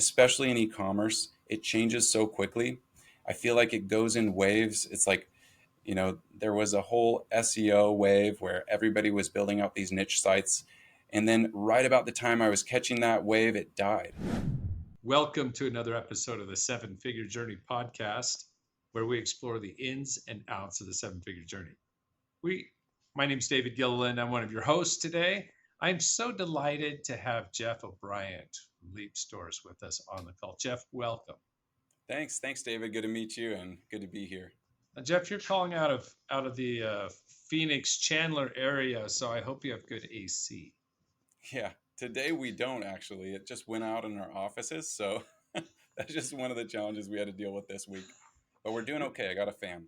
especially in e-commerce, it changes so quickly. I feel like it goes in waves. It's like, there was a whole SEO wave where everybody was building out these niche sites. And then right about the time I was catching that wave, it died. Welcome to another episode of the Seven Figure Journey podcast, where we explore the ins and outs of the seven figure journey. My name is David Gilliland. I'm one of your hosts today. I'm so delighted to have Jeff O'Brien from Leap Stores with us on the call. Jeff, welcome. Thanks, David. Good to meet you and good to be here. Now, Jeff, you're calling out of the Phoenix Chandler area, so I hope you have good AC. Yeah, today we don't actually. It just went out in our offices, so that's just one of the challenges we had to deal with this week. But we're doing okay. I got a fan.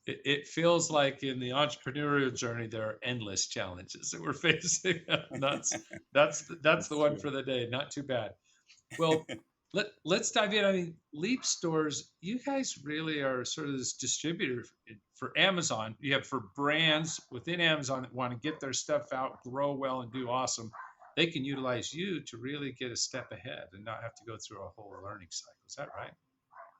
It feels like in the entrepreneurial journey there are endless challenges that we're facing. That's the That's one true. for the day. Not too bad. Well, let's dive in. I mean, Leap Stores, you guys really are sort of this distributor for Amazon. You have for brands within Amazon that want to get their stuff out, grow well, and do awesome. They can utilize you to really get a step ahead and not have to go through a whole learning cycle. Is that right?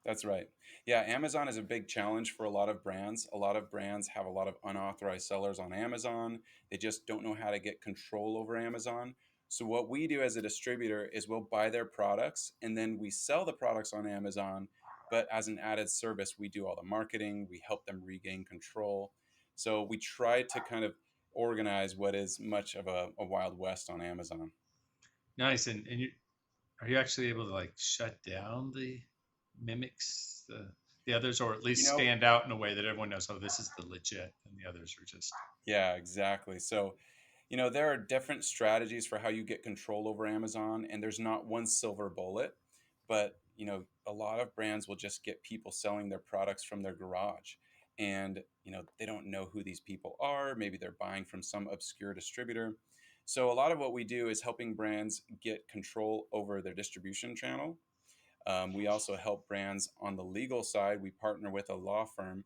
That's right. Yeah, Amazon is a big challenge for a lot of brands. A lot of brands have a lot of unauthorized sellers on Amazon. They just don't know how to get control over Amazon. So, what we do as a distributor is we'll buy their products and then we sell the products on Amazon. But as an added service, we do all the marketing, we help them regain control. So, we try to kind of organize what is much of a Wild West on Amazon. Nice. And are you actually able to like shut down the mimics, the others, or at You least know, stand out in a way that everyone knows, oh, this is the legit, and the others are just yeah, exactly. So, there are different strategies for how you get control over Amazon, and there's not one silver bullet, but a lot of brands will just get people selling their products from their garage. And, they don't know who these people are. Maybe they're buying from some obscure distributor. So, a lot of what we do is helping brands get control over their distribution channel. We also help brands on the legal side. We partner with a law firm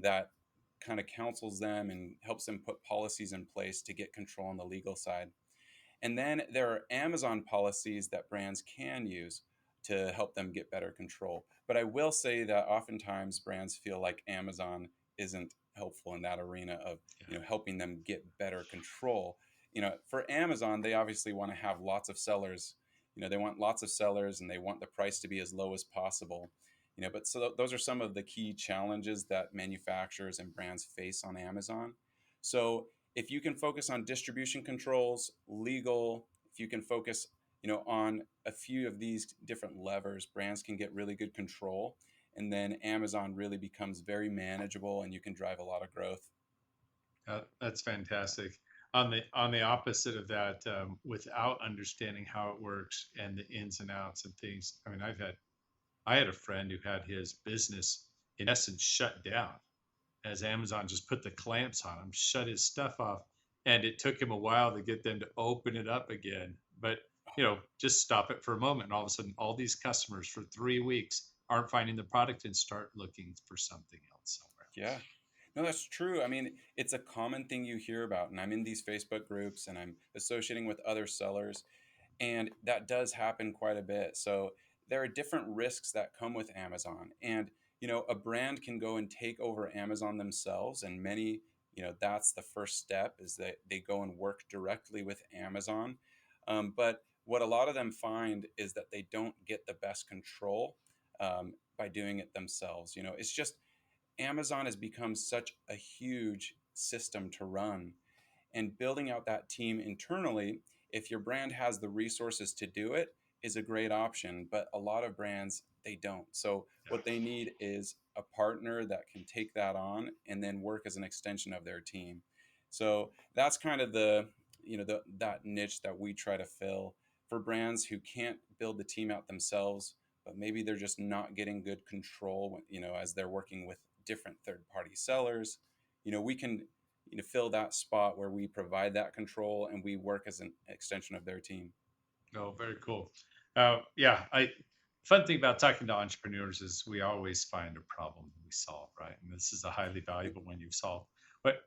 that kind of counsels them and helps them put policies in place to get control on the legal side. And then there are Amazon policies that brands can use to help them get better control. But I will say that oftentimes brands feel like Amazon isn't helpful in that arena of yeah. helping them get better control. For Amazon, they obviously want to have lots of sellers. They want lots of sellers and they want the price to be as low as possible. But so those are some of the key challenges that manufacturers and brands face on Amazon. So if you can focus on distribution controls, legal, if you can focus, on a few of these different levers, brands can get really good control. And then Amazon really becomes very manageable and you can drive a lot of growth. That's fantastic. On the opposite of that, without understanding how it works and the ins and outs and things, I mean, I had a friend who had his business in essence shut down as Amazon just put the clamps on him, shut his stuff off, and it took him a while to get them to open it up again. But just stop it for a moment, and all of a sudden, all these customers for 3 weeks aren't finding the product and start looking for something else somewhere Yeah. else. No, that's true. I mean, it's a common thing you hear about. And I'm in these Facebook groups and I'm associating with other sellers. And that does happen quite a bit. So there are different risks that come with Amazon. And, a brand can go and take over Amazon themselves. And many, that's the first step is that they go and work directly with Amazon. But what a lot of them find is that they don't get the best control by doing it themselves. It's just Amazon has become such a huge system to run, and building out that team internally, if your brand has the resources to do it, is a great option. But a lot of brands, they don't. So what they need is a partner that can take that on and then work as an extension of their team. So that's kind of that niche that we try to fill for brands who can't build the team out themselves, but maybe they're just not getting good control as they're working with different third party sellers. We can fill that spot where we provide that control and we work as an extension of their team. Oh, very cool. Yeah, I fun thing about talking to entrepreneurs is we always find a problem that we solve, right? And this is a highly valuable one you've solved. But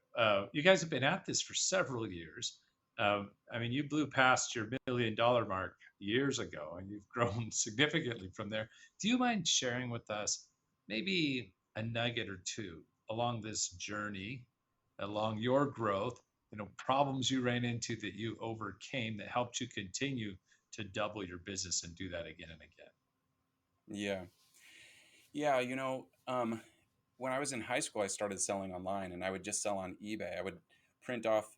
you guys have been at this for several years. I mean, you blew past your $1 million mark years ago, and you've grown significantly from there. Do you mind sharing with us maybe a nugget or two along this journey, along your growth, problems you ran into that you overcame that helped you continue to double your business and do that again and again? Yeah. Yeah, when I was in high school, I started selling online, and I would just sell on eBay. I would print off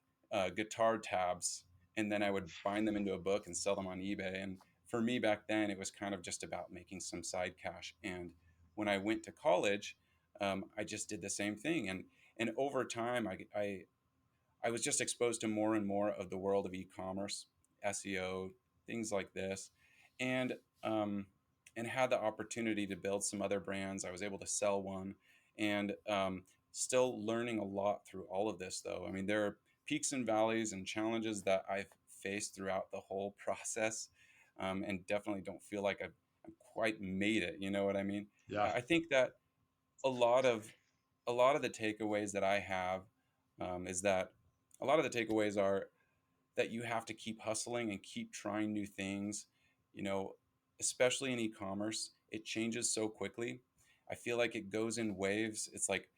guitar tabs, and then I would bind them into a book and sell them on eBay. And for me back then, it was kind of just about making some side cash. And when I went to college, I just did the same thing. And over time, I was just exposed to more and more of the world of e-commerce, SEO, things like this, and um, and had the opportunity to build some other brands. I was able to sell one, and still learning a lot through all of this. Though, I mean, there are peaks and valleys and challenges that I've faced throughout the whole process, and definitely don't feel like I've quite made it. You know what I mean? Yeah. I think that a lot of a lot of the takeaways that I have is that a lot of the takeaways are that you have to keep hustling and keep trying new things. You know, especially in e-commerce, it changes so quickly. I feel like it goes in waves. It's like,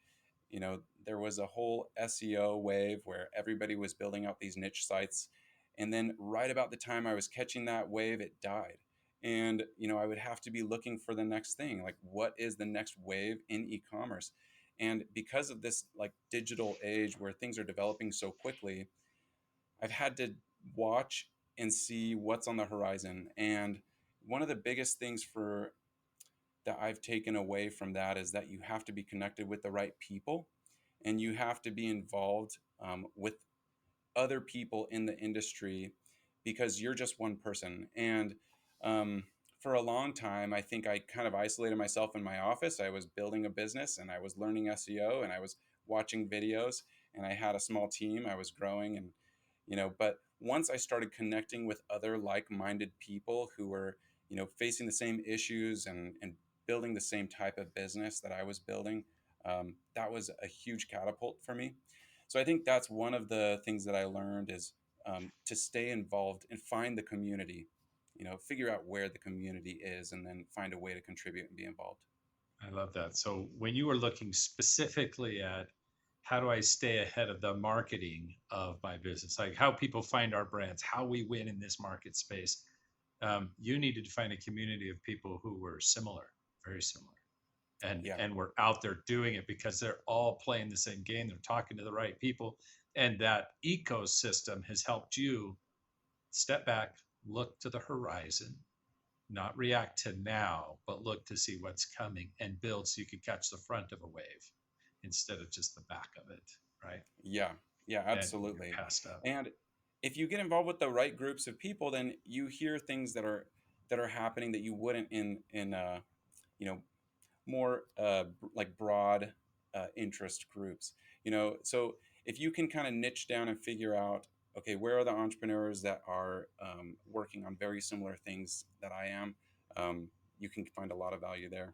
there was a whole SEO wave where everybody was building out these niche sites. And then right about the time I was catching that wave, it died. And, I would have to be looking for the next thing. Like, what is the next wave in e commerce? And because of this, like, digital age where things are developing so quickly, I've had to watch and see what's on the horizon. And one of the biggest things for that I've taken away from that is that you have to be connected with the right people, and you have to be involved with other people in the industry, because you're just one person. And um, for a long time, I think I kind of isolated myself in my office. I was building a business and I was learning SEO and I was watching videos, and I had a small team. I was growing, and but once I started connecting with other like-minded people who were, facing the same issues and building the same type of business that I was building, that was a huge catapult for me. So I think that's one of the things that I learned is to stay involved and find the community, figure out where the community is, and then find a way to contribute and be involved. I love that. So when you were looking specifically at how do I stay ahead of the marketing of my business, like how people find our brands, how we win in this market space, you needed to find a community of people who were similar, very similar, Yeah, and were out there doing it because they're all playing the same game. They're talking to the right people, and that ecosystem has helped you step back, look to the horizon, not react to now, but look to see what's coming and build so you could catch the front of a wave instead of just the back of it, right? yeah, yeah, And when you're absolutely. passed up. And if you get involved with the right groups of people, then you hear things that are happening that you wouldn't in you know more like broad interest groups. So if you can kind of niche down and figure out, okay, where are the entrepreneurs that are working on very similar things that I am, you can find a lot of value there.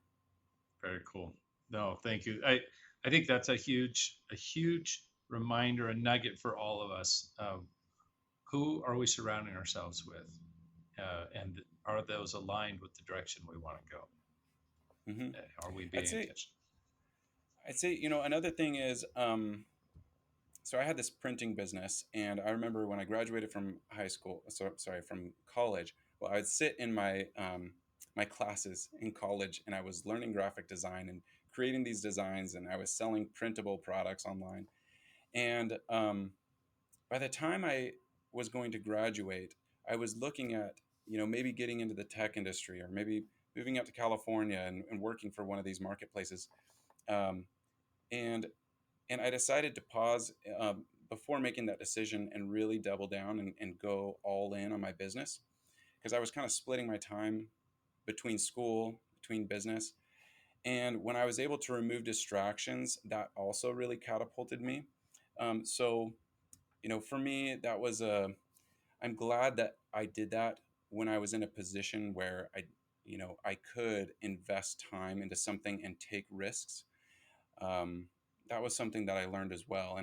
Very cool. No, thank you. I think that's a huge reminder, a nugget for all of us. Who are we surrounding ourselves with? And are those aligned with the direction we want to go? hmm Are we I'd being say intentional? I'd say another thing is, so I had this printing business, and I remember when I graduated from high school, so sorry, from college. Well, I would sit in my classes in college, and I was learning graphic design and creating these designs, and I was selling printable products online. And by the time I was going to graduate, I was looking at, maybe getting into the tech industry, or maybe moving out to California and working for one of these marketplaces. Um, and and I decided to pause before making that decision and really double down and go all in on my business, because I was kind of splitting my time between school, between business. And when I was able to remove distractions, that also really catapulted me. So, for me, that was I'm glad that I did that when I was in a position where I could invest time into something and take risks. um, that was something that I learned as well.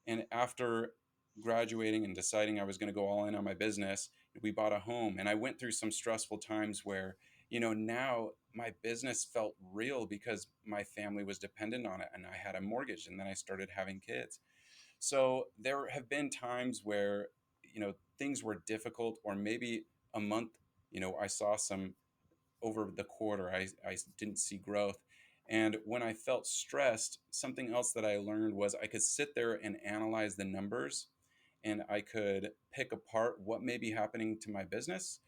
And after graduating and deciding I was going to go all in on my business, We bought a home, and I went through some stressful times where, now my business felt real because my family was dependent on it, and I had a mortgage, and then I started having kids. So there have been times where, things were difficult, or maybe a month, I saw some over the quarter, I didn't see growth. And when I felt stressed, something else that I learned was I could sit there and analyze the numbers, and I could pick apart what may be happening to my business.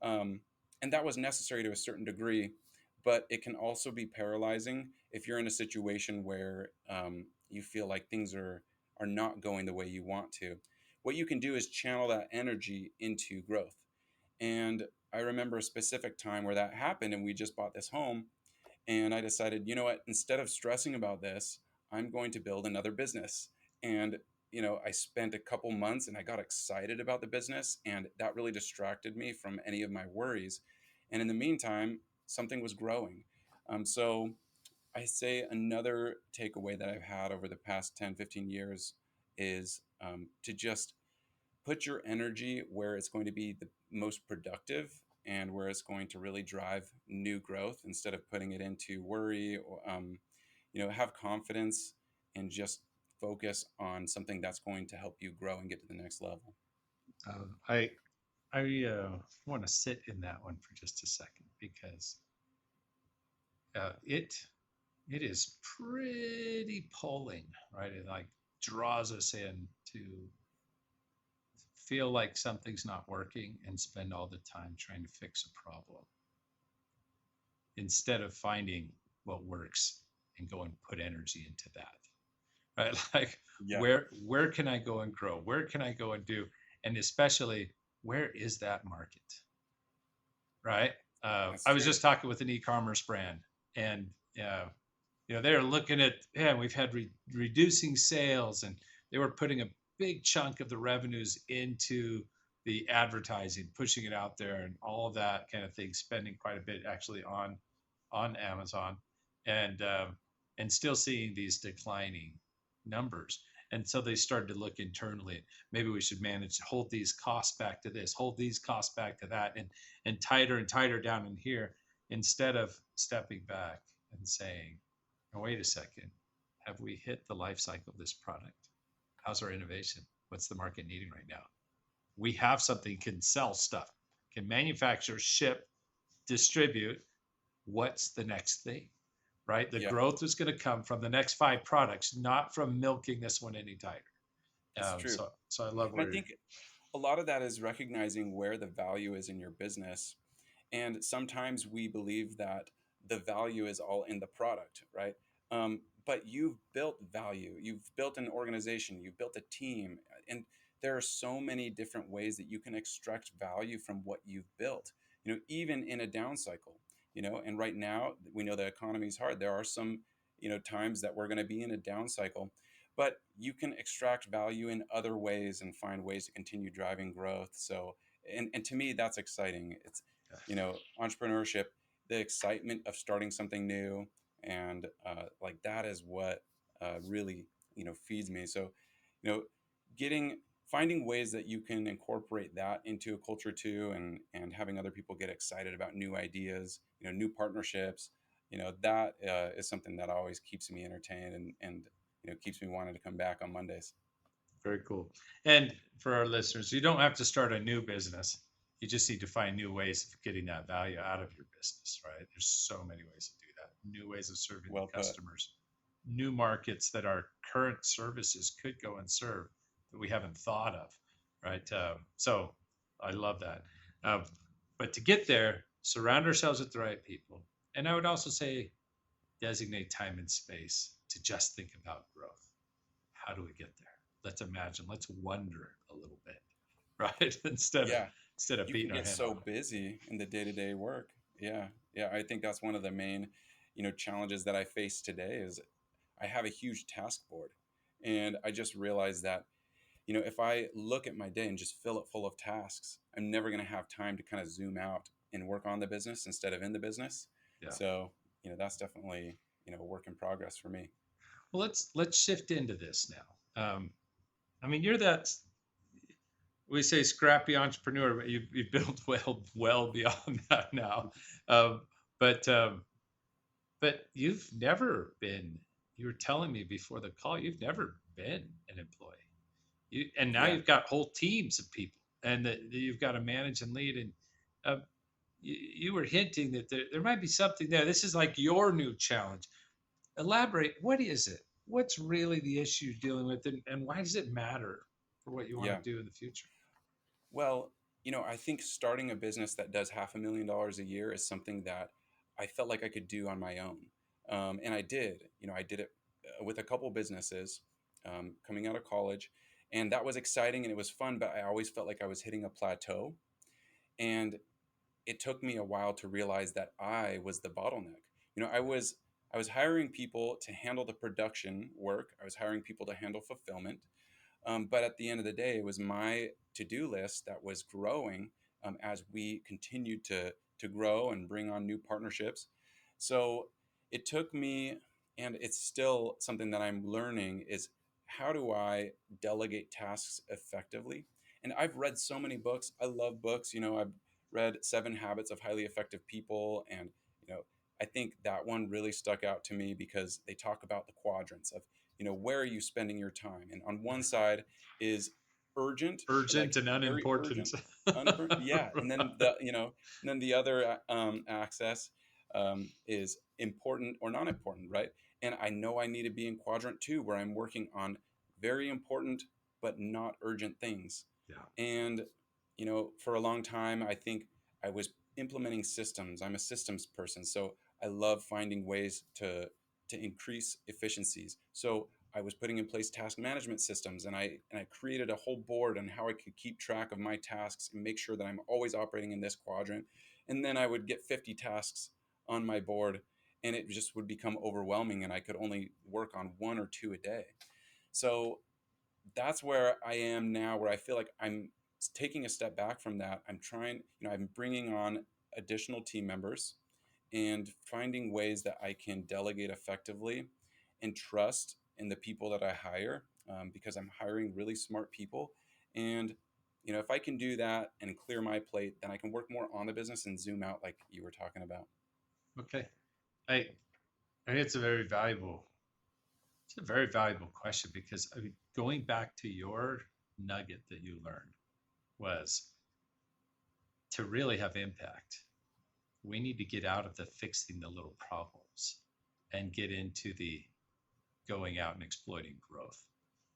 Um, and that was necessary to a certain degree, but it can also be paralyzing if you're in a situation where you feel like things are not going the way you want to. What you can do is channel that energy into growth. And I remember a specific time where that happened, and we just bought this home. And I decided, you know what, instead of stressing about this, I'm going to build another business. And, I spent a couple months and I got excited about the business, and that really distracted me from any of my worries. And in the meantime, something was growing. So I say another takeaway that I've had over the past 10, 15 years is to just put your energy where it's going to be the most productive and where it's going to really drive new growth, instead of putting it into worry, or have confidence and just focus on something that's going to help you grow and get to the next level. I I want to sit in that one for just a second because it is pretty pulling, right? It like draws us in to feel like something's not working and spend all the time trying to fix a problem instead of finding what works and go and put energy into that, right? Like Yeah, where can I go and grow? Where can I go and do? And especially where is that market, right? that's I was true. just talking with an e-commerce brand, and uh, they're looking at, yeah, we've had reducing sales, and they were putting a big chunk of the revenues into the advertising, pushing it out there, and all of that kind of thing, spending quite a bit actually on Amazon, and still seeing these declining numbers. And so they started to look internally. Maybe we should manage to hold these costs back to this, hold these costs back to that, and tighter down in here, instead of stepping back and saying, "Now, wait a second, have we hit the life cycle of this product? How's our innovation? What's the market needing right now? We have something, can sell stuff, can manufacture, ship, distribute. What's the next thing?" Right? The Yeah, growth is going to come from the next 5 products, not from milking this one any tighter. it's true. So I love And I where you're. think a lot of that is recognizing where the value is in your business. And sometimes we believe that the value is all in the product, right? But you've built value, you've built an organization, you've built a team, and there are so many different ways that you can extract value from what you've built, even in a down cycle. And right now we know the economy is hard. There are some, times that we're going to be in a down cycle, but you can extract value in other ways and find ways to continue driving growth. So, and to me, that's exciting. It's, entrepreneurship, the excitement of starting something new, and like that is what really, feeds me. So, you know getting finding ways that you can incorporate that into a culture too, and having other people get excited about new ideas, new partnerships, that is something that always keeps me entertained, and keeps me wanting to come back on Mondays. Very cool. And for our listeners, you don't have to start a new business. You just need to find new ways of getting that value out of your business, right? There's so many ways to do that. New ways of serving the Well put. customers, new markets that our current services could go and serve that we haven't thought of, right? So I love that. Uh, but to get there, surround ourselves with the right people. And I would also say designate time and space to just think about growth. How do we get there? Let's imagine, let's wonder a little bit, right? Yeah, Instead of you can beating our get head so on it. busy in the day-to-day work. Yeah, yeah, I think that's one of the main, challenges that I face today is I have a huge task board, and I just realized that, if I look at my day and just fill it full of tasks, I'm never going to have time to kind of zoom out and work on the business instead of in the business. Yeah. So, that's definitely, a work in progress for me. Well, let's shift into this now. I mean, you're that. we say scrappy entrepreneur, but you've built well beyond that now. Um, but um, but you've never been. You were telling me before the call, you've never been an employee. And now Yeah. you've got whole teams of people, and that you've got to manage and lead. And uh, you were hinting that there might be something there. This is like your new challenge. Elaborate. What is it? What's really the issue you're dealing with, and why does it matter for what you want Yeah. to do in the future? Well, I think starting a business that does $500,000 a year is something that I felt like I could do on my own. And I did. I did it with a couple businesses coming out of college. And that was exciting and it was fun, but I always felt like I was hitting a plateau. And it took me a while to realize that I was the bottleneck. I was hiring people to handle the production work. I was hiring people to handle fulfillment. But at the end of the day, it was my to-do list that was growing as we continued to grow and bring on new partnerships. So it took me, and it's still something that I'm learning, is how do I delegate tasks effectively? And I've read so many books. I love books. I've read Seven Habits of Highly Effective People, and you know, I think that one really stuck out to me because they talk about the quadrants of where are you spending your time? And on one side is urgent, Urgent like and very unimportant. urgent, yeah. And then the other access is important or not important, right? And I know I need to be in quadrant two, where I'm working on very important but not urgent things. Yeah. And for a long time, I think I was implementing systems. I'm a systems person, so I love finding ways to increase efficiencies. So I was putting in place task management systems, and I created a whole board on how I could keep track of my tasks and make sure that I'm always operating in this quadrant. And then I would get 50 tasks on my board, and it just would become overwhelming, and I could only work on one or two a day. So that's where I am now, where I feel like I'm taking a step back from that. I'm trying, I'm bringing on additional team members and finding ways that I can delegate effectively and trust in the people that I hire, because I'm hiring really smart people. And if I can do that and clear my plate, then I can work more on the business and zoom out, like you were talking about. Okay. I I think it's a very valuable question because I mean, going back to your nugget that you learned was to really have impact. We need to get out of the fixing the little problems and get into the going out and exploiting growth.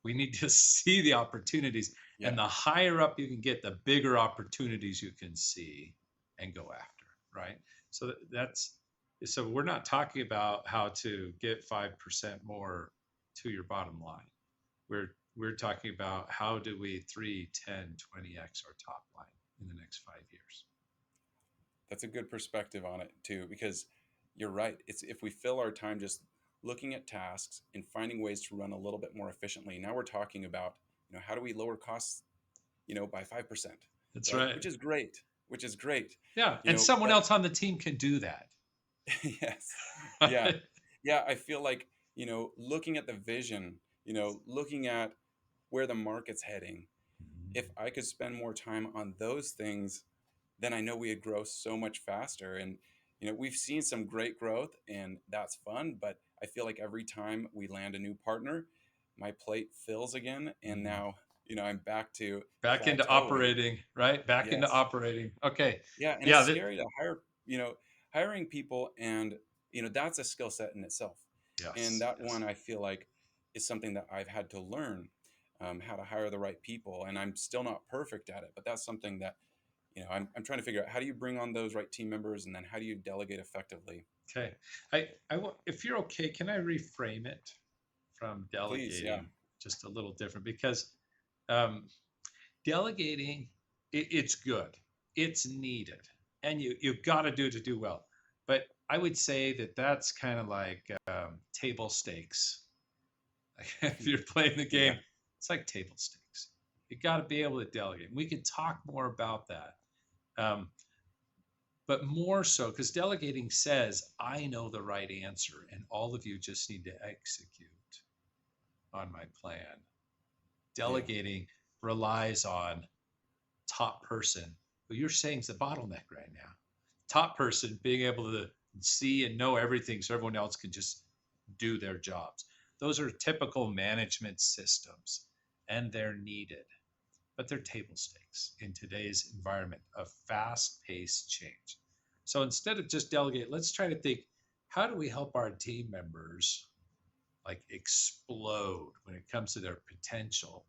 We need to see the opportunities, Yeah, and the higher up you can get, the bigger opportunities you can see and go after, right? So that's so we're not talking about how to get 5% more to your bottom line. We're talking about how do we 3, 10, 20x our top line in the next 5 years. that's a good perspective on it too, because you're right. It's if we fill our time just looking at tasks and finding ways to run a little bit more efficiently. Now we're talking about, how do we lower costs, by 5%, That's right? right. Which is great, Yeah, and someone but else on the team can do that. yes. Yeah. Yeah. I feel like, looking at the vision, looking at where the market's heading, if I could spend more time on those things, then I know we'd grow so much faster. And, we've seen some great growth and that's fun, but I feel like every time we land a new partner, my plate fills again. And now, I'm back to Back into plateauing. operating, right? Back into Yes. operating. Okay. Yeah. And it's Yeah, scary to hiring people. And, that's a skill set in itself. And yes, that yes. one I feel like is something that I've had to learn, how to hire the right people. And I'm still not perfect at it, but that's something that I'm trying to figure out, how do you bring on those right team members, and then how do you delegate effectively? Okay. If you're okay, can I reframe it from Please, yeah, delegating just a little different? Because um, delegating, it's good, it's needed, and you've got to do it to do well. But I would say that that's kind of like table stakes. If you're playing the yeah, game, it's like table stakes. You got to be able to delegate. We could talk more about that. Um, but more so because delegating says, I know the right answer, and all of you just need to execute on my plan. yeah, Delegating relies on top person, who you're saying is the bottleneck right now. Top person being able to see and know everything so everyone else can just do their jobs. Those are typical management systems, and they're needed, but they're table stakes in today's environment of fast paced change. So instead of just delegate, let's try to think, how do we help our team members like explode when it comes to their potential?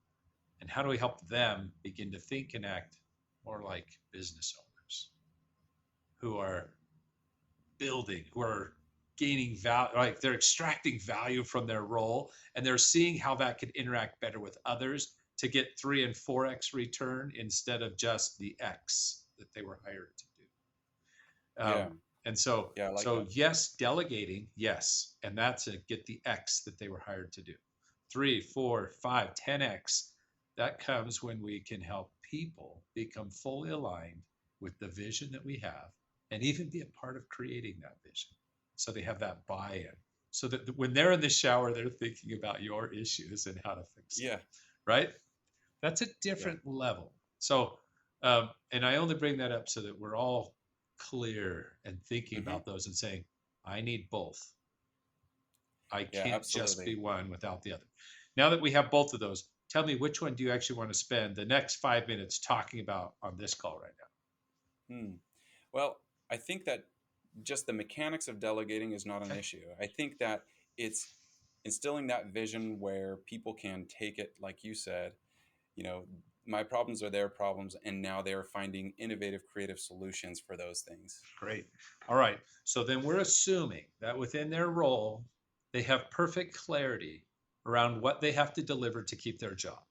And how do we help them begin to think and act more like business owners who are building, who are gaining value, like they're extracting value from their role, and they're seeing how that could interact better with others to get 3 and 4x return instead of just the X that they were hired to do. Yeah. And so, Yeah, I like so that. yes, delegating, yes, and that's a get the X that they were hired to do. 3, 4, 5, 10x. That comes when we can help people become fully aligned with the vision that we have and even be a part of creating that vision. So they have that buy in. So that when they're in the shower, they're thinking about your issues and how to fix them, Yeah. right? That's a Yeah. different level. So, and I only bring that up so that we're all clear and thinking Hmm. about those and saying, I need both. I Yeah, can't just be absolutely. one without the other. Now that we have both of those, tell me, which one do you actually want to spend the next 5 minutes talking about on this call right now? Hmm. Well, I think that just the mechanics of delegating is not an Okay. issue. I think that it's instilling that vision where people can take it, like you said, you know, my problems are their problems, and now they're finding innovative, creative solutions for those things. Great. All right. So then we're assuming that within their role, they have perfect clarity around what they have to deliver to keep their job.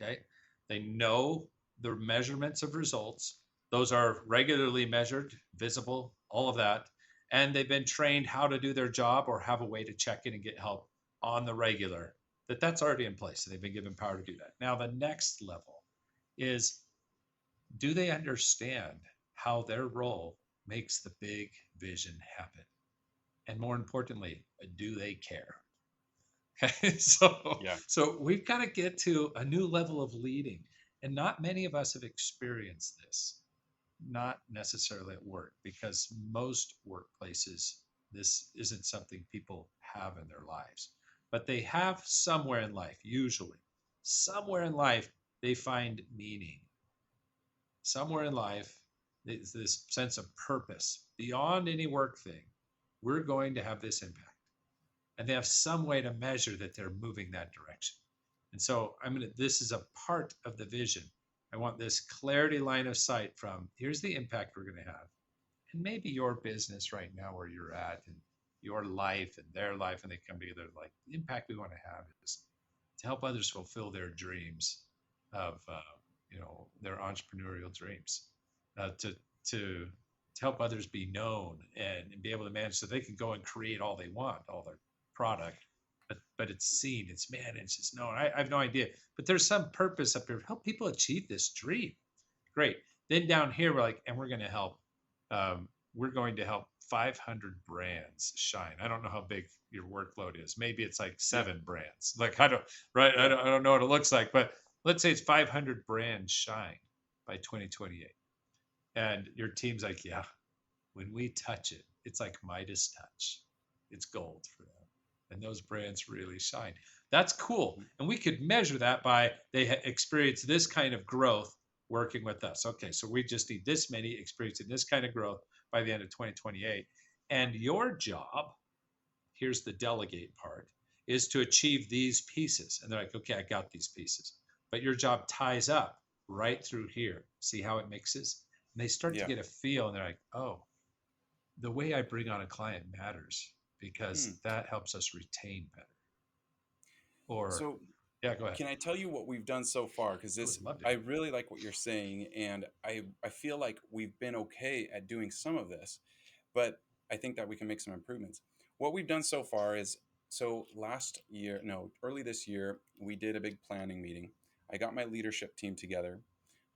Okay. They know the measurements of results. Those are regularly measured, visible, all of that. And they've been trained how to do their job or have a way to check in and get help on the regular. That's already in place. And they've been given power to do that. Now, the next level is, do they understand how their role makes the big vision happen? And more importantly, do they care? Okay, Yeah. so we've got to get to a new level of leading, and not many of us have experienced this. Not necessarily at work, because most workplaces this isn't something people have in their lives, but they have somewhere in life. Usually, somewhere in life they find meaning. Somewhere in life, this sense of purpose beyond any work thing. We're going to have this impact, and they have some way to measure that they're moving that direction. And so this is a part of the vision. I want this clarity line of sight from, here's the impact we're going to have. And maybe your business right now, where you're at, and your life and their life, and they come together, like the impact we want to have is to help others fulfill their dreams of, their entrepreneurial dreams, to, to, to help others be known and be able to manage so they can go and create all they want, all their product, but it's seen, it's managed, it's known. I have no idea, but there's some purpose up here to help people achieve this dream. Great. Then down here, we're like, and we're going to help. We're going to help 500 brands shine. I don't know how big your workload is. Maybe it's like Yeah. 7 brands. Like I don't, right? I Yeah. don't, I don't know what it looks like, but let's say it's 500 brands shine by 2028, and your team's like, yeah, when we touch it, it's like Midas touch. It's gold for them. And those brands really shine. That's cool. Mhm. And we could measure that by they experience this kind of growth working with us. Okay, so we just need this many experiencing this kind of growth by the end of 2028. And your job, here's the delegate part, is to achieve these pieces. And they're like, okay, I got these pieces. But your job ties up right through here. See how it mixes? And they start to Yeah. get a feel, and they're like, oh, the way I bring on a client matters Hmm. because that helps us retain better. Or, So, yeah, go ahead. can I tell you what we've done so far? Because I this, would love to I hear. really like what you're saying, and I feel like we've been okay at doing some of this, but I think that we can make some improvements. What we've done so far is, so last year, no, early this year, we did a big planning meeting. I got my leadership team together.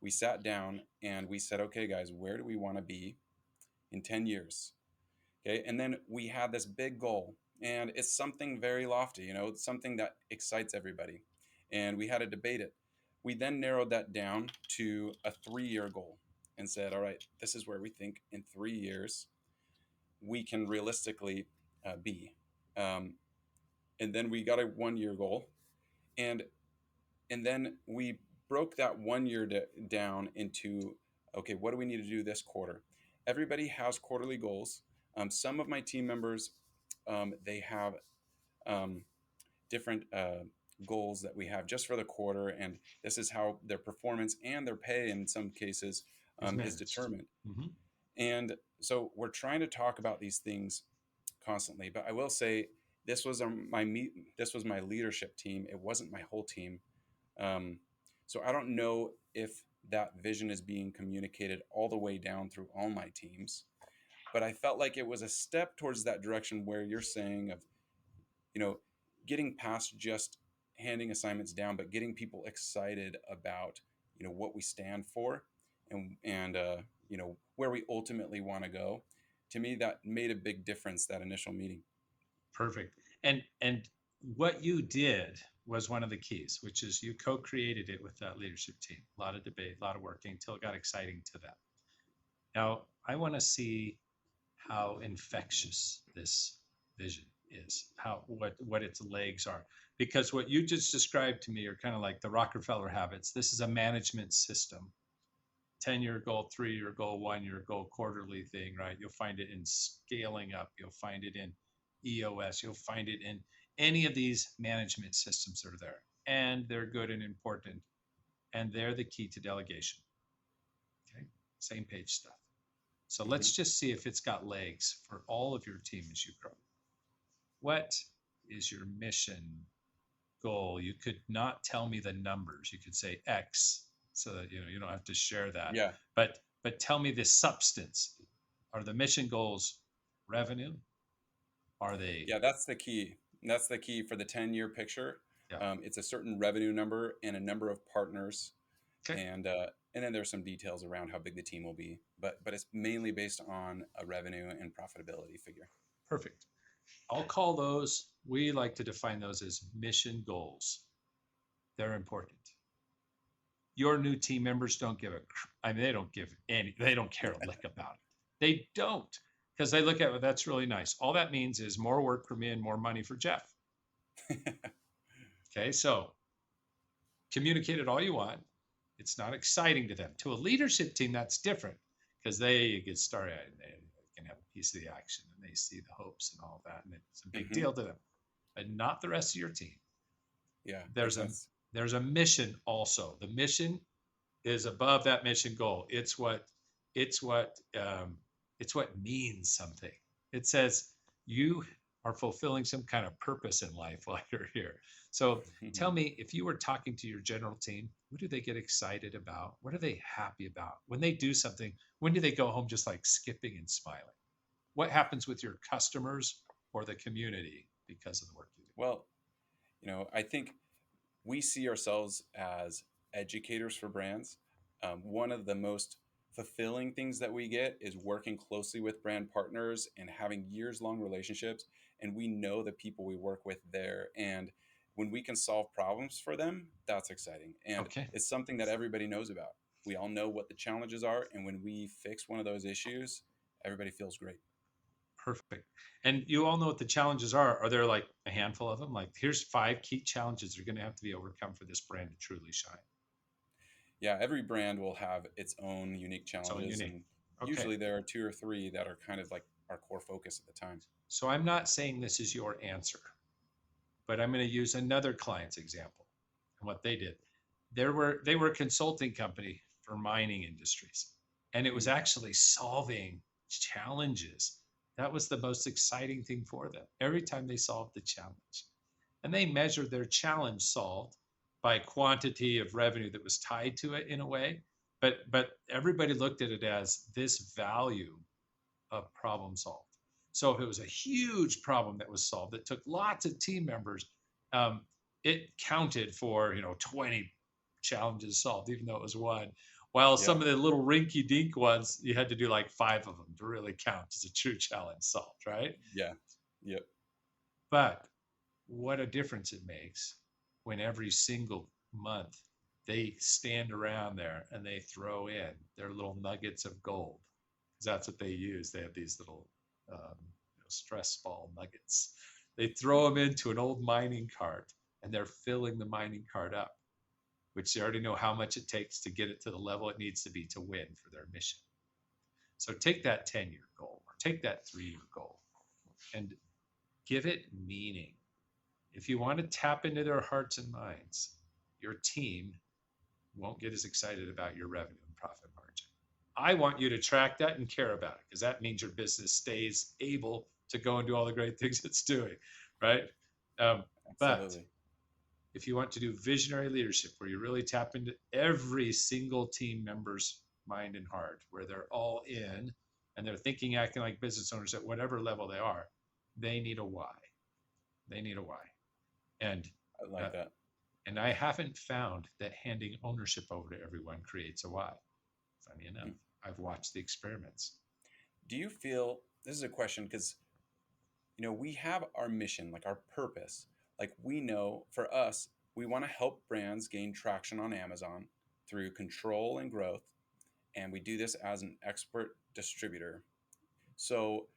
We sat down and we said, okay, guys, where do we want to be in 10 years? Okay. And then we had this big goal, and it's something very lofty, it's something that excites everybody. And we had to debate it. We then narrowed that down to a 3 year goal and said, all right, this is where we think in 3 years we can realistically be. Um, and then we got a 1 year goal, and then we broke that 1 year down into, okay, what do we need to do this quarter? Everybody has quarterly goals. Some of my team members, they have um, different goals that we have just for the quarter, and this is how their performance and their pay in some cases Is is managed. determined. Hmm. And so we're trying to talk about these things constantly. But I will say this was this was my leadership team. It wasn't my whole team. Um, so I don't know if that vision is being communicated all the way down through all my teams. But I felt like it was a step towards that direction where you're saying of, you know, getting past just handing assignments down, but getting people excited about, what we stand for, and where we ultimately want to go. To me, that made a big difference, that initial meeting. Perfect. And what you did was one of the keys, which is you co-created it with that leadership team. A lot of debate, a lot of working until it got exciting to them. Now, I want to see how infectious this vision is, how what its legs are. Because what you just described to me are kind of like the Rockefeller habits. This is a management system. 10-year goal, 3-year goal, 1-year goal, quarterly thing, right? You'll find it in scaling up. You'll find it in EOS. You'll find it in any of these management systems that are there. And they're good and important. And they're the key to delegation. Okay. Same page stuff. So Hmm. let's just see if it's got legs for all of your team as you grow. What is your mission goal? You could not tell me the numbers. You could say X so that you don't have to share that. Yeah, But tell me the substance. Are the mission goals revenue? Are they? yeah, that's the key. That's the key for the 10-year picture. Yeah. It's a certain revenue number and a number of partners, Okay. and then there's some details around how big the team will be. But it's mainly based on a revenue and profitability figure. Perfect. I'll call those. We like to define those as mission goals. They're important. Your new team members don't give a, I mean, they don't care a lick about it. They don't, because they look at it, that's really nice. All that means is more work for me and more money for Jeff. Okay, so communicate it all you want. It's not exciting to them. To a leadership team, that's different because they get started and they can have a piece of the action and they see the hopes and all that, and it's a big Hmm. deal to them. But not the rest of your team. Yeah, There's a there's a mission also. The mission is above that mission goal. It's what it's what means something. It says you are fulfilling some kind of purpose in life while you're here. So tell me, if you were talking to your general team, what do they get excited about? What are they happy about? When they do something, when do they go home just like skipping and smiling? What happens with your customers or the community because of the work you do? Well, I think we see ourselves as educators for brands. One of the most fulfilling things that we get is working closely with brand partners and having years long relationships. And we know the people we work with there. And when we can solve problems for them, that's exciting. And Okay. it's something that everybody knows about. We all know what the challenges are. And when we fix one of those issues, everybody feels great. Perfect. And you all know what the challenges are. Are there like a handful of them? Like, here's 5 key challenges that are going to have to be overcome for this brand to truly shine. Yeah, every brand will have its own unique So challenges. unique. And Okay. usually there are two or three that are kind of like our core focus at the time. So I'm not saying this is your answer, but I'm going to use another client's example and what they did. They were a consulting company for mining industries, and it was Mhm. actually solving challenges. That was the most exciting thing for them. Every time they solved the challenge, and they measured their challenge solved by quantity of revenue that was tied to it in a way, but everybody looked at it as this value of problem solved. So if it was a huge problem that was solved that took lots of team members, um, it counted for 20 challenges solved, even though it was one. While Yeah. some of the little rinky dink ones, you had to do like 5 of them to really count as a true challenge solved, right? Yeah. Yep. But what a difference it makes when every single month they stand around there and they throw in their little nuggets of gold, because that's what they use. They have these little stress ball nuggets. They throw them into an old mining cart, and they're filling the mining cart up, which they already know how much it takes to get it to the level it needs to be to win for their mission. So take that 10-year goal or take that 3-year goal and give it meaning. If you want to tap into their hearts and minds, your team won't get as excited about your revenue and profit margin. I want you to track that and care about it, because that means your business stays able to go and do all the great things it's doing, right? But if you want to do visionary leadership, where you really tap into every single team member's mind and heart, where they're all in and they're thinking, acting like business owners at whatever level they are, they need a why. They need a why. And I like that. And I haven't found that handing ownership over to everyone creates a why. Funny enough, I've watched the experiments. Do you feel, this is a question because, we have our mission, like our purpose. Like we know for us, we want to help brands gain traction on Amazon through control and growth. And we do this as an expert distributor. So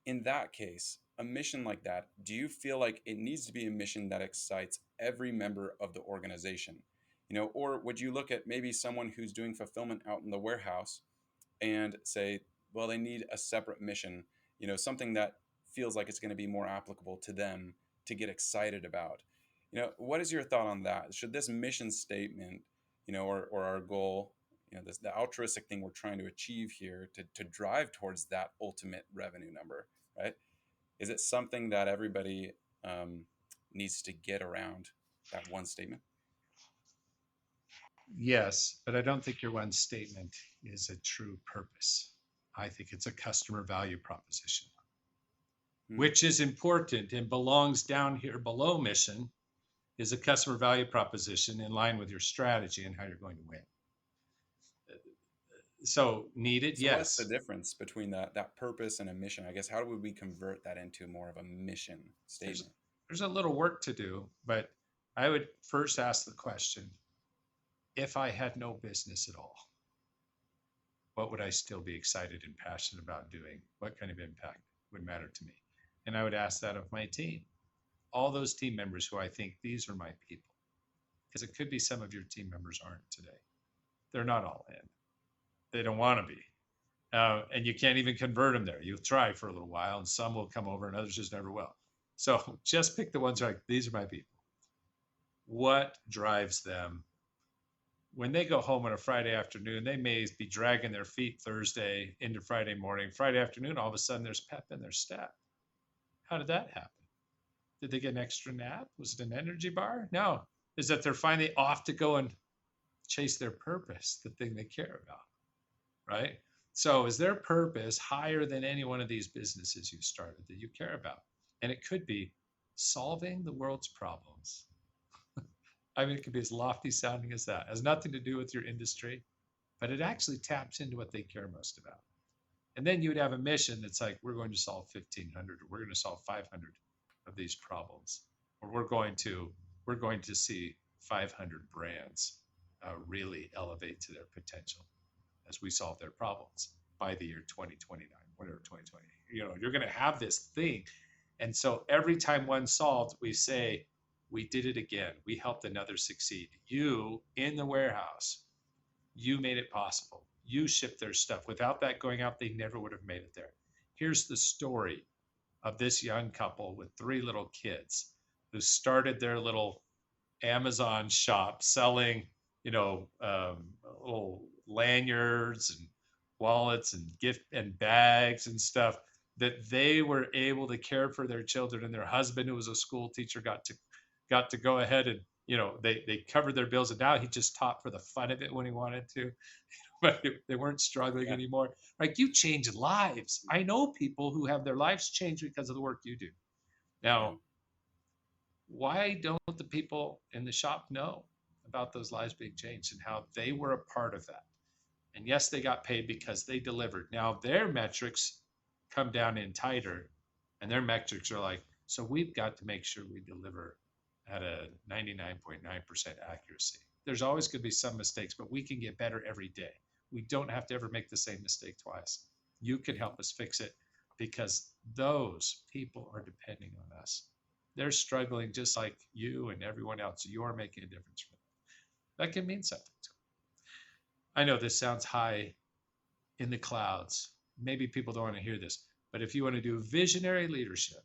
in that case, a mission like that, do you feel like it needs to be a mission that excites every member of the organization? Or would you look at maybe someone who's doing fulfillment out in the warehouse and say, well, they need a separate mission, something that feels like it's going to be more applicable to them to get excited about? What is your thought on that? Should this mission statement, or our goal, the altruistic thing we're trying to achieve here to drive towards that ultimate revenue number, right? Is it something that everybody needs to get around that one statement? Yes, but I don't think your one statement is a true purpose. I think it's a customer value proposition, which is important and belongs down here below mission, is a customer value proposition in line with your strategy and how you're going to win. So needed, So yes. what's the difference between that purpose and a mission? I guess, how do we convert that into more of a mission statement? There's a little work to do, but I would first ask the question, if I had no business at all, what would I still be excited and passionate about doing? What kind of impact would matter to me? And I would ask that of my team, all those team members who I think these are my people, because it could be some of your team members aren't today. They're not all in. They don't want to be. And you can't even convert them there. You'll try for a little while and some will come over and others just never will. So just pick the ones who are like, these are my people. What drives them? When they go home on a Friday afternoon, they may be dragging their feet Thursday into Friday morning. Friday afternoon, all of a sudden there's pep in their step. How did that happen? Did they get an extra nap? Was it an energy bar? No. Is that they're finally off to go and chase their purpose, the thing they care about, right? So is their purpose higher than any one of these businesses you've started that you care about? And it could be solving the world's problems. I mean, it could be as lofty sounding as that. It has nothing to do with your industry, but it actually taps into what they care most about. And then you would have a mission that's like, we're going to solve 1,500, or we're going to solve 500 of these problems, or we're going to see 500 brands really elevate to their potential as we solve their problems by the year 2029, whatever 2020. You're going to have this thing. And so every time one solved, we say, we did it again. We helped another succeed. You in the warehouse, you made it possible. You shipped their stuff. Without that going out, they never would have made it there. Here's the story of this young couple with 3 little kids who started their little Amazon shop selling, little lanyards and wallets and gift and bags and stuff, that they were able to care for their children, and their husband, who was a school teacher, got to go ahead and, they covered their bills, and now he just taught for the fun of it when he wanted to, but they weren't struggling anymore. Like, you change lives. I know people who have their lives changed because of the work you do. Now, why don't the people in the shop know about those lives being changed and how they were a part of that? And yes, they got paid because they delivered. Now their metrics come down in tighter, and their metrics are like, so we've got to make sure we deliver at a 99.9% accuracy. There's always going to be some mistakes, but we can get better every day. We don't have to ever make the same mistake twice. You can help us fix it because those people are depending on us. They're struggling just like you and everyone else. You're making a difference for them. That can mean something to them. I know this sounds high in the clouds. Maybe people don't want to hear this, but if you want to do visionary leadership,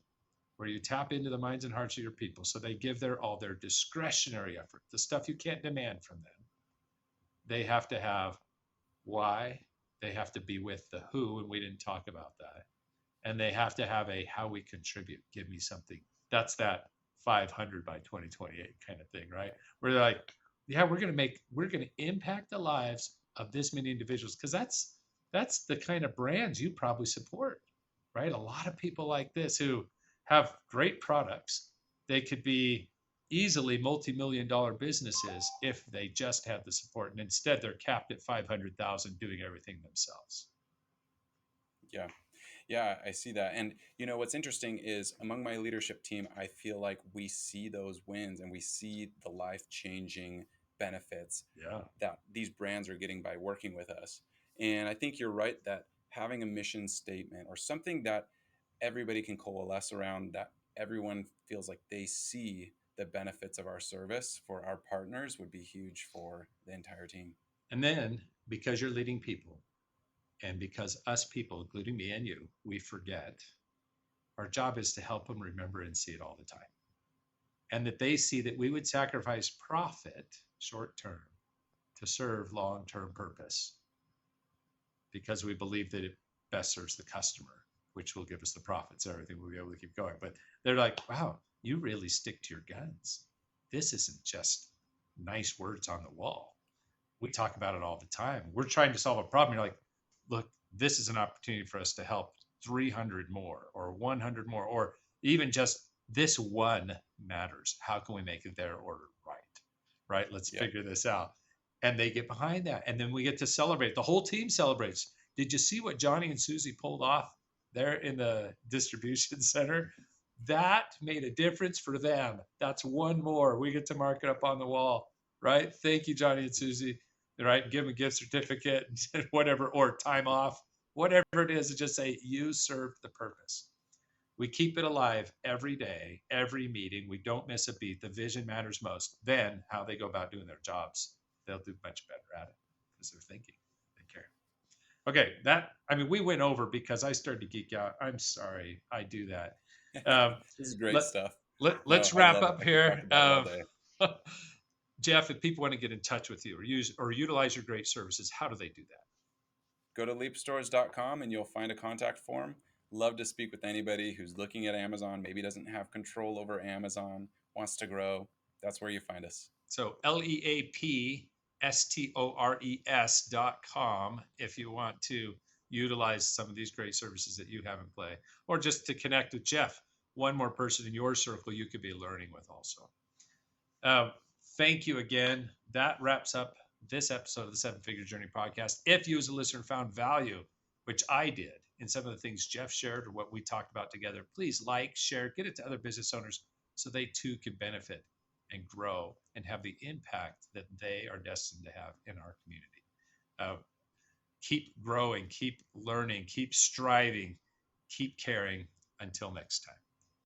where you tap into the minds and hearts of your people so they give their all, their discretionary effort, the stuff you can't demand from them, they have to have why, they have to be with the who, and we didn't talk about that. And they have to have a how we contribute, give me something. That's that 500 by 2028 kind of thing, right? Where they're like, yeah, we're going to impact the lives of this many individuals, because that's the kind of brands you probably support, right? A lot of people like this who have great products. They could be easily multi-million-dollar businesses if they just had the support, and instead they're capped at 500,000 doing everything themselves. Yeah. Yeah, I see that. And what's interesting is among my leadership team, I feel like we see those wins and we see the life-changing benefits Yeah. that these brands are getting by working with us. And I think you're right that having a mission statement or something that everybody can coalesce around, that everyone feels like they see the benefits of our service for our partners, would be huge for the entire team. And then because you're leading people, and because us people, including me and you, we forget, our job is to help them remember and see it all the time. And that they see that we would sacrifice profit short term to serve long term purpose, because we believe that it best serves the customer, which will give us the profits, everything we'll be able to keep going. But they're like, wow, you really stick to your guns. This isn't just nice words on the wall. We talk about it all the time. We're trying to solve a problem. You're like, look, this is an opportunity for us to help 300 more or 100 more, or even just this one matters. How can we make their order right? Right? Let's figure this out. And they get behind that. And then we get to celebrate. The whole team celebrates. Did you see what Johnny and Susie pulled off there in the distribution center? That made a difference for them. That's one more. We get to mark it up on the wall, right? Thank you, Johnny and Susie. Right? Give them a gift certificate, whatever, or time off, whatever it is, to just say, you served the purpose. We keep it alive every day, every meeting. We don't miss a beat. The vision matters most. Then how they go about doing their jobs, they'll do much better at it because they're thinking, they care. Okay, we went over because I started to geek out. I'm sorry, I do that. This is great let, stuff. let's No, I wrap love it. up I could talk here. about it all day. Jeff, if people want to get in touch with you or use or utilize your great services, how do they do that? Go to leapstores.com and you'll find a contact form. Love to speak with anybody who's looking at Amazon, maybe doesn't have control over Amazon, wants to grow. That's where you find us. So leapstores.com if you want to utilize some of these great services that you have in play, or just to connect with Jeff, one more person in your circle you could be learning with also. Thank you again. That wraps up this episode of the Seven Figure Journey podcast. If you as a listener found value, which I did, in some of the things Jeff shared or what we talked about together, please like, share, get it to other business owners so they too can benefit and grow and have the impact that they are destined to have in our community. Keep growing, keep learning, keep striving, keep caring. Until next time.